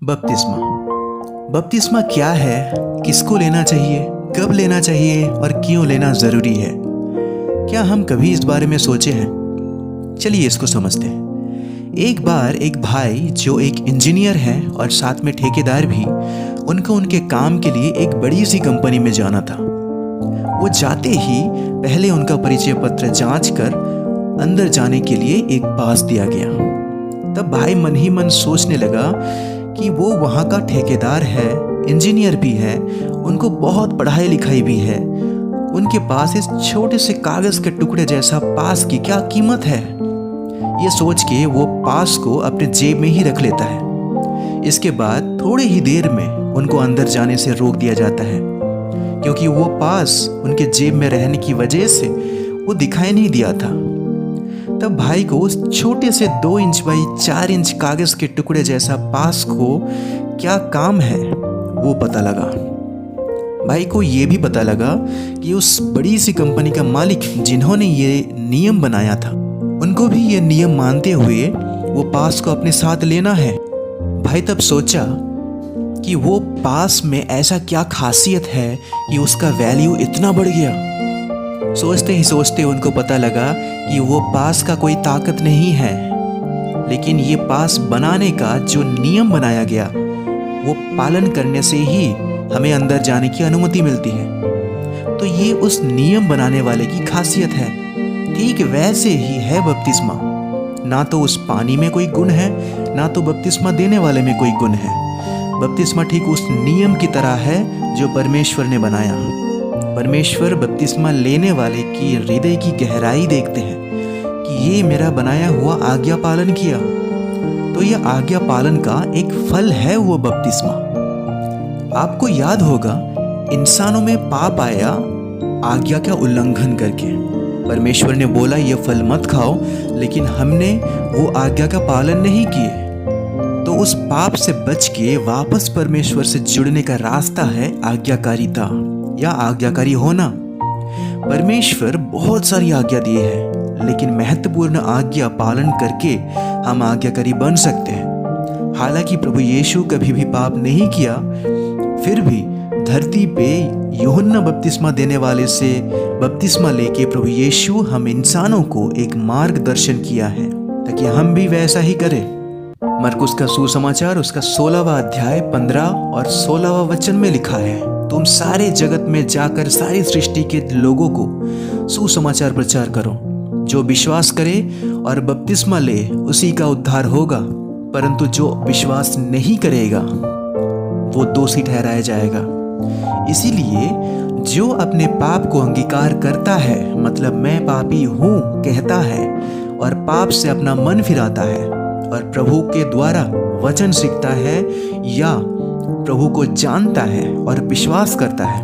बपतिस्मा। बपतिस्मा क्या है, किसको लेना चाहिए, कब लेना चाहिए और क्यों लेना ज़रूरी है? क्या हम कभी इस बारे में सोचे हैं? चलिए इसको समझते हैं। एक बार एक भाई जो एक इंजीनियर है और साथ में ठेकेदार भी, उनको उनके काम के लिए एक बड़ी सी कंपनी में जाना था। वो जाते ही पहले उनका परिचय पत्र जांच कर अंदर जाने के लिए एक पास दिया गया। तब भाई मन ही मन सोचने लगा कि वो वहाँ का ठेकेदार है, इंजीनियर भी है, उनको बहुत पढ़ाई लिखाई भी है, उनके पास इस छोटे से कागज़ के टुकड़े जैसा पास की क्या कीमत है। ये सोच के वो पास को अपने जेब में ही रख लेता है। इसके बाद थोड़ी ही देर में उनको अंदर जाने से रोक दिया जाता है, क्योंकि वो पास उनके जेब में रहने की वजह से वो दिखाई नहीं दिया था। तब भाई को उस छोटे से 2 इंच बाई 4 इंच कागज के टुकड़े जैसा पास को क्या काम है वो पता लगा। भाई को ये भी पता लगा कि उस बड़ी सी कंपनी का मालिक जिन्होंने ये नियम बनाया था, उनको भी ये नियम मानते हुए वो पास को अपने साथ लेना है। भाई तब सोचा कि वो पास में ऐसा क्या खासियत है कि उसका वैल्यू इतना बढ़ गया। सोचते ही सोचते उनको पता लगा कि वो पास का कोई ताकत नहीं है, लेकिन ये पास बनाने का जो नियम बनाया गया वो पालन करने से ही हमें अंदर जाने की अनुमति मिलती है। तो ये उस नियम बनाने वाले की खासियत है। ठीक वैसे ही है बपतिस्मा। ना तो उस पानी में कोई गुण है, ना तो बपतिस्मा देने वाले में कोई गुण है। बपतिस्मा ठीक उस नियम की तरह है जो परमेश्वर ने बनाया। परमेश्वर बपतिस्मा लेने वाले की हृदय की गहराई देखते हैं कि ये मेरा बनाया हुआ आज्ञा पालन किया। तो यह आज्ञा पालन का एक फल है वो बपतिस्मा। आपको याद होगा, इंसानों में पाप आया आज्ञा का उल्लंघन करके। परमेश्वर ने बोला ये फल मत खाओ, लेकिन हमने वो आज्ञा का पालन नहीं किए। तो उस पाप से बच के वापस परमेश्वर से जुड़ने का रास्ता है आज्ञाकारिता या आज्ञाकारी होना। परमेश्वर बहुत सारी आज्ञा दी है, लेकिन महत्वपूर्ण आज्ञा पालन करके हम आज्ञाकारी बन सकते हैं। हालांकि प्रभु यीशु कभी भी पाप नहीं किया, फिर भी धरती पे यूहन्ना बपतिस्मा देने वाले से बपतिस्मा लेके प्रभु यीशु हम इंसानों को एक मार्गदर्शन किया है ताकि हम भी वैसा ही करें। मरकुस का सुसमाचार उसका 16वां अध्याय 15 और 16वां वचन में लिखा है, तुम सारे जगत में जाकर सारी सृष्टि के लोगों को सुसमाचार प्रचार करो। जो विश्वास करे और बपतिस्मा ले उसी का उद्धार होगा, परंतु जो विश्वास नहीं करेगा वो दोषी ठहराया जाएगा। इसीलिए जो अपने पाप को अंगीकार करता है, मतलब मैं पापी हूँ कहता है, और पाप से अपना मन फिराता है और प्रभु के द्वारा वचन सीखता है या प्रभु को जानता है और विश्वास करता है,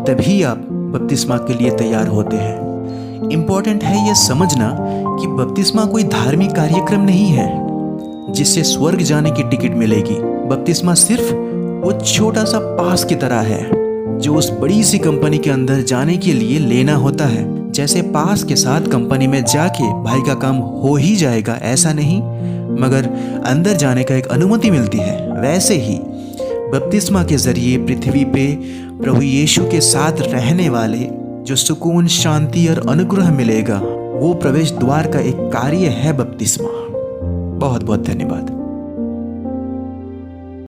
तभी आप बपतिस्मा के लिए तैयार होते हैं। इम्पोर्टेंट है यह समझना कि बपतिस्मा कोई धार्मिक कार्यक्रम नहीं है जिससे स्वर्ग जाने की टिकट मिलेगी। बपतिस्मा सिर्फ वो छोटा सा पास की तरह है जो उस बड़ी सी कंपनी के अंदर जाने के लिए लेना होता है। जैसे पास के साथ कंपनी में जाके भाई का काम हो ही जाएगा ऐसा नहीं, मगर अंदर जाने का एक अनुमति मिलती है, वैसे ही बपतिस्मा के जरिए पृथ्वी पे प्रभु यीशु के साथ रहने वाले जो सुकून, शांति और अनुग्रह मिलेगा, वो प्रवेश द्वार का एक कार्य है बपतिस्मा। बहुत बहुत धन्यवाद।